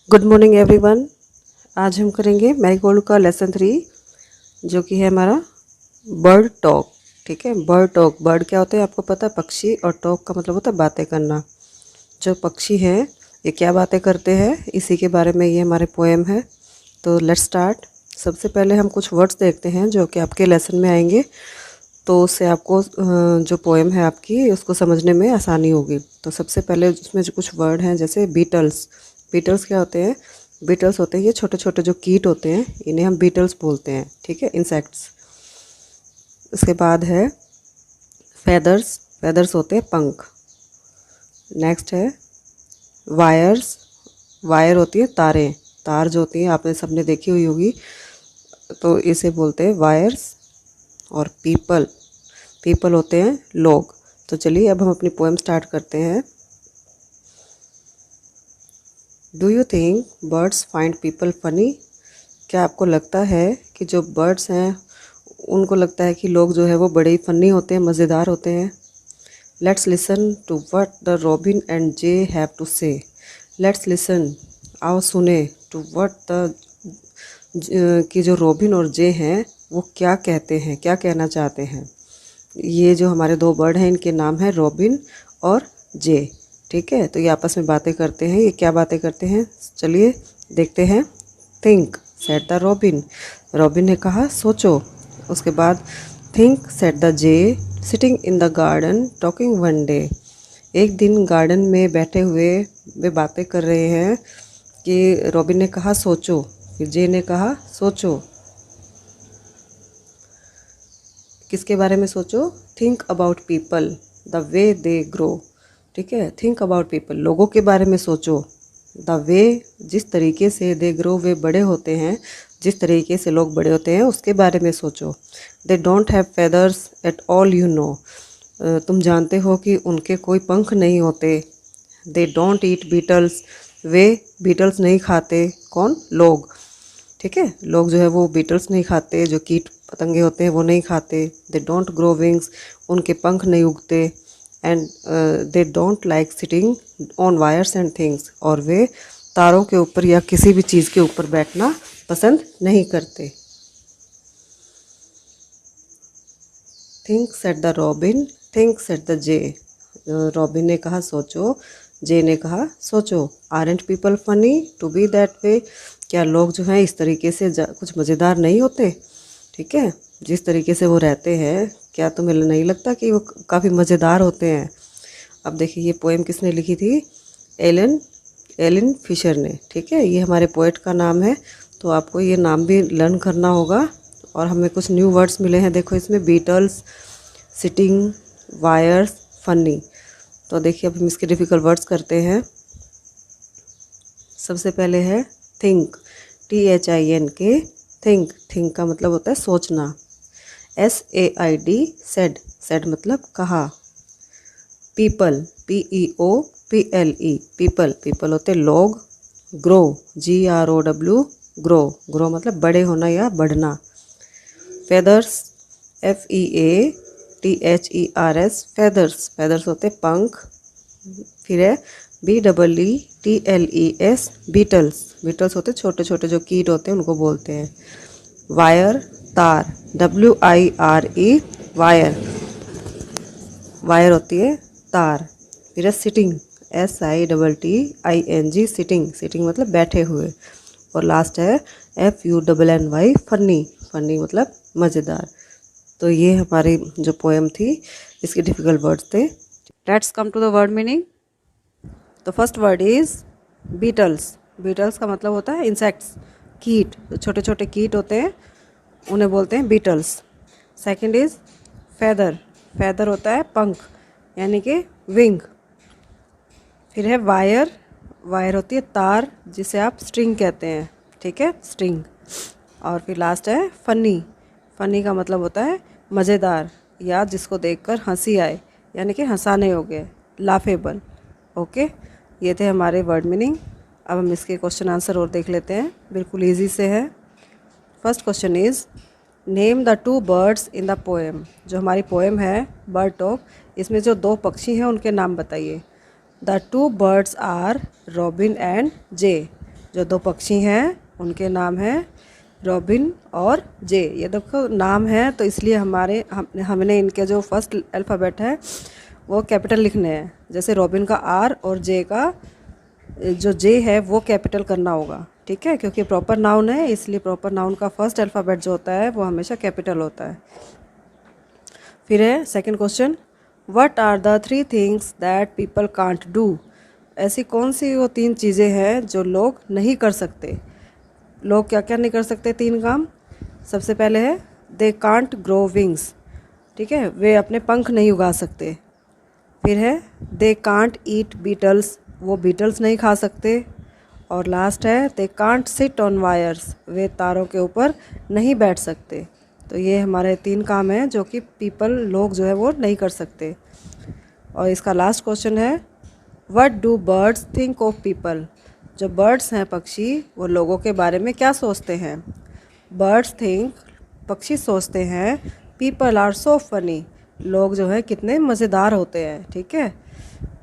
Good morning everyone. आज हम करेंगे मैरीगोल्ड का लेसन 3 जो कि है हमारा बर्ड टॉक। ठीक है, बर्ड टॉक। बर्ड क्या होता है आपको पता है, पक्षी, और टॉक का मतलब होता है बातें करना। जो पक्षी हैं ये क्या बातें करते हैं, इसी के बारे में ये हमारे पोएम है। तो लेट्स स्टार्ट। सबसे पहले हम कुछ वर्ड्स देखते हैं जो कि आपके लेसन में आएंगे, तो उससे आपको जो पोएम है आपकी उसको समझने में आसानी होगी। तो सबसे पहले उसमें जो कुछ वर्ड हैं जैसे बीटल्स। बीटल्स क्या होते हैं? बीटल्स होते हैं ये छोटे छोटे जो कीट होते हैं, इन्हें हम बीटल्स बोलते हैं। ठीक है, इंसेक्ट्स। उसके बाद है फेदर्स। फेदर्स होते हैं पंख। नेक्स्ट है वायर्स। वायर होती है तारें। तार जो होती हैं आपने सबने देखी हुई होगी, तो इसे बोलते हैं वायर्स। और पीपल। पीपल होते हैं लोग। तो चलिए अब हम अपनी पोएम स्टार्ट करते हैं। Do you think birds find people funny? क्या आपको लगता है कि जो बर्ड्स हैं उनको लगता है कि लोग जो है वो बड़े ही फनी होते हैं, मज़ेदार होते हैं? Let's listen to what the robin and jay have to say. Let's listen, आओ सुने, टू व्हाट द कि जो रॉबिन और जे हैं वो क्या कहते हैं, क्या कहना चाहते हैं। ये जो हमारे दो बर्ड हैं इनके नाम है रॉबिन और जे। ठीक है, तो ये आपस में बातें करते हैं। ये क्या बातें करते हैं चलिए देखते हैं। Think said the robin. Robin ने कहा सोचो। उसके बाद think said the J sitting in the garden talking one day. एक दिन गार्डन में बैठे हुए वे बातें कर रहे हैं कि रॉबिन ने कहा सोचो, फिर जे ने कहा सोचो। किसके बारे में सोचो? Think about people the way they grow. ठीक है, थिंक अबाउट पीपल, लोगों के बारे में सोचो। द वे, जिस तरीके से दे ग्रो, वे बड़े होते हैं, जिस तरीके से लोग बड़े होते हैं उसके बारे में सोचो। They don't have feathers at all you know. तुम जानते हो कि उनके कोई पंख नहीं होते। They don't eat beetles. वे बीटल्स नहीं खाते। कौन? लोग। ठीक है, लोग जो है वो बीटल्स नहीं खाते, जो कीट पतंगे होते हैं वो नहीं खाते। They don't grow wings. उनके पंख नहीं उगते। And they don't like sitting on wires and things. और वे तारों के ऊपर या किसी भी चीज़ के ऊपर बैठना पसंद नहीं करते। Think said the robin, think said the jay. Robin ने कहा सोचो, जे ने कहा सोचो। Aren't people funny to be that way. क्या लोग जो हैं इस तरीके से कुछ मज़ेदार नहीं होते? ठीक है, जिस तरीके से वो रहते हैं, क्या तुम्हें नहीं लगता कि वो काफ़ी मज़ेदार होते हैं? अब देखिए ये पोएम किसने लिखी थी? एलन एलन फिशर ने। ठीक है, ये हमारे पोएट का नाम है, तो आपको ये नाम भी लर्न करना होगा। और हमें कुछ न्यू वर्ड्स मिले हैं, देखो इसमें बीटल्स, सिटिंग, वायर्स, फनी। तो देखिए अब हम इसके डिफ़िकल्ट वर्ड्स करते हैं। सबसे पहले है थिंक, THINK। थिंक, थिंक का मतलब होता है सोचना। SAID सेड, सेड मतलब कहा। पीपल, PEOPLE, पीपल, पीपल होते लोग। ग्रो, GROW, ग्रो, ग्रो मतलब बड़े होना या बढ़ना। फेदर्स, FEATHERS, फेदर्स, फेदर्स होते पंख। फिर है BEETLES, बीटल्स, बीटल्स होते छोटे छोटे जो कीट होते हैं उनको बोलते हैं। वायर, तार, WIRE, वायर, वायर होती है तार। फिर है सिटिंग, SITTING, सिटिंग, सिटिंग मतलब बैठे हुए। और लास्ट है FUNNY, फनी, फनी मतलब मज़ेदार। तो ये हमारी जो पोएम थी इसके डिफ़िकल्ट वर्ड्स थे। Let's come to the word meaning. तो first word is beetles. Beetles का मतलब होता है इंसेक्ट्स, कीट, जो छोटे छोटे कीट होते हैं उन्हें बोलते हैं beetles. Second is feather. Feather होता है पंख यानी कि विंग। फिर है वायर। वायर होती है तार जिसे आप स्ट्रिंग कहते हैं। ठीक है, स्ट्रिंग। और फिर लास्ट है फ़नी। फ़नी का मतलब होता है मज़ेदार या जिसको देखकर हंसी आए, यानी कि हंसाने योग्य, लाफेबल। ओके, ये थे हमारे वर्ड मीनिंग। अब हम इसके क्वेश्चन आंसर और देख लेते हैं, बिल्कुल ईजी से है। First question is name the two birds in the poem. जो हमारी पोएम है बर्ड टॉक, इसमें जो दो पक्षी हैं उनके नाम बताइए। The two birds are robin and jay. जो दो पक्षी हैं उनके नाम हैं रॉबिन और जे। ये देखो नाम है तो इसलिए हमने इनके जो फर्स्ट अल्फ़ाबेट है वो कैपिटल लिखने हैं। जैसे रॉबिन का आर और जे का जो जे है वो कैपिटल करना होगा, ठीक है, क्योंकि प्रॉपर नाउन है इसलिए प्रॉपर नाउन का फर्स्ट अल्फ़ाबेट जो होता है वो हमेशा कैपिटल होता है। फिर है second question, what are the 3 things that people can't do. ऐसी कौन सी वो 3 चीज़ें हैं जो लोग नहीं कर सकते। लोग क्या क्या नहीं कर सकते 3 काम। सबसे पहले है दे कांट ग्रो विंग्स, ठीक है, वे अपने पंख नहीं उगा सकते। फिर है दे कांट ईट बीटल्स, वो बीटल्स नहीं खा सकते। और लास्ट है they can't sit on wires, वे तारों के ऊपर नहीं बैठ सकते। तो ये हमारे 3 काम हैं जो कि लोग जो है वो नहीं कर सकते। और इसका लास्ट क्वेश्चन है what do birds think of people. जो बर्ड्स हैं पक्षी वो लोगों के बारे में क्या सोचते हैं। बर्ड्स थिंक, पक्षी सोचते हैं, पीपल आर सो फनी, लोग जो है कितने मज़ेदार होते हैं, ठीक है।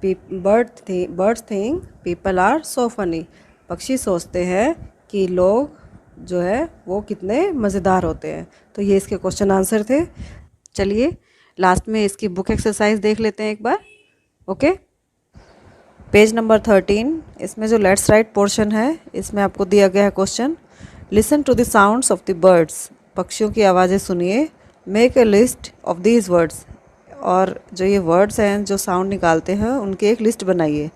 Birds think people are so funny, पक्षी सोचते हैं कि लोग जो है वो कितने मज़ेदार होते हैं। तो ये इसके क्वेश्चन आंसर थे। चलिए लास्ट में इसकी बुक एक्सरसाइज देख लेते हैं एक बार। ओके, पेज नंबर 13, इसमें जो लेट्स राइट पोर्शन है इसमें आपको दिया गया है question, listen to the sounds of the birds, पक्षियों की आवाज़ें सुनिए, make a list of these words, और जो ये वर्ड्स हैं जो साउंड निकालते हैं उनकी एक लिस्ट बनाइए।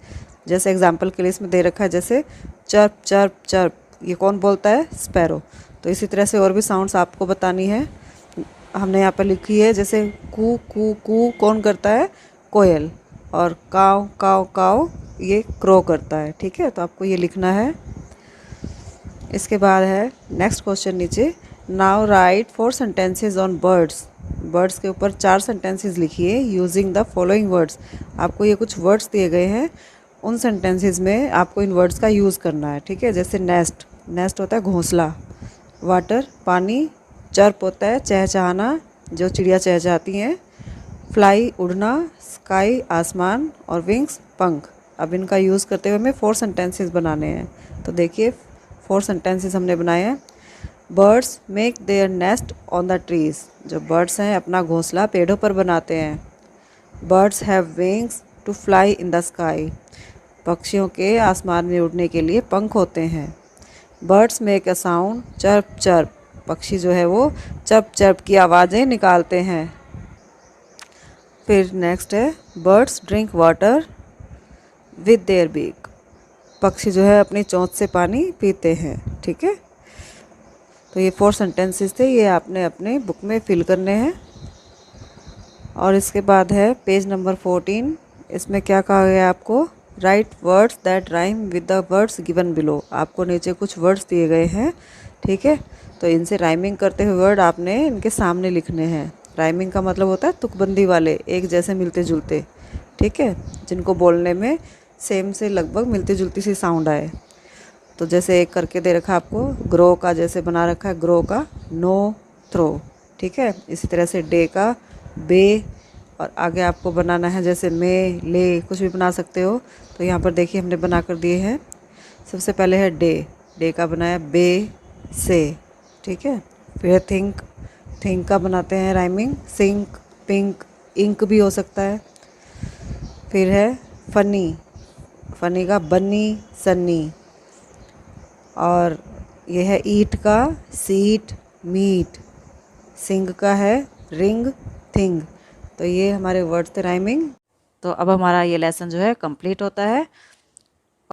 जैसे एग्जांपल के लिए इसमें दे रखा है जैसे चर्प चर्प चर्प, ये कौन बोलता है, स्पैरो। तो इसी तरह से और भी साउंड्स आपको बतानी है। हमने यहाँ पर लिखी है जैसे कू कू कू कौन करता है, कोयल, और काव काव काव ये क्रो करता है, ठीक है। तो आपको ये लिखना है। इसके बाद है नेक्स्ट क्वेश्चन नीचे, now right 4 sentences on birds, birds के ऊपर 4 सेंटेंसेस लिखिए यूजिंग द फॉलोइंग वर्ड्स। आपको ये कुछ वर्ड्स दिए गए हैं, उन सेंटेंसेस में आपको इन वर्ड्स का यूज़ करना है, ठीक है। जैसे नेस्ट, नेस्ट होता है घोंसला, वाटर पानी, चर्प होता है चहचहाना, जो चिड़िया चहचहाती हैं, फ्लाई उड़ना, स्काई आसमान, और विंग्स पंख। अब इनका यूज़ करते हुए हमें 4 सेंटेंसेस बनाने हैं। तो देखिए 4 सेंटेंसेस हमने बनाए हैं। Birds make their nest on the trees, जो बर्ड्स हैं अपना घोंसला पेड़ों पर बनाते हैं। Birds have wings to fly in the sky, पक्षियों के आसमान में उड़ने के लिए पंख होते हैं। Birds make a sound chirp chirp, पक्षी जो है वो चर्प चर्प की आवाज़ें निकालते हैं। फिर नेक्स्ट है birds drink water with their beak, पक्षी जो है अपनी चोंच से पानी पीते हैं, ठीक है। तो ये 4 सेंटेंसेस थे, ये आपने अपने बुक में फिल करने हैं। और इसके बाद है पेज नंबर 14, इसमें क्या कहा गया है आपको, right words that rhyme with the words given below. आपको नीचे कुछ वर्ड्स दिए गए हैं, ठीक है, तो इनसे राइमिंग करते हुए वर्ड आपने इनके सामने लिखने हैं। राइमिंग का मतलब होता है तुकबंदी वाले, एक जैसे मिलते जुलते, ठीक है, जिनको बोलने में सेम से लगभग मिलती जुलती सी साउंड आए। तो जैसे एक करके दे रखा है आपको, ग्रो का जैसे बना रखा है, ग्रो का नो थ्रो, ठीक है। इसी तरह से डे का बे, और आगे आपको बनाना है जैसे मे ले, कुछ भी बना सकते हो। तो यहाँ पर देखिए हमने बना कर दिए हैं। सबसे पहले है डे, डे का बनाया बे से, ठीक है। फिर थिंक, थिंक का बनाते हैं राइमिंग, सिंक पिंक, इंक भी हो सकता है। फिर है फनी, फनी का बनी सन्नी, और यह है ईट का सीट मीट, सिंग का है रिंग थिंग। तो ये हमारे वर्ड्स थे राइमिंग। तो अब हमारा ये लेसन जो है कंप्लीट होता है।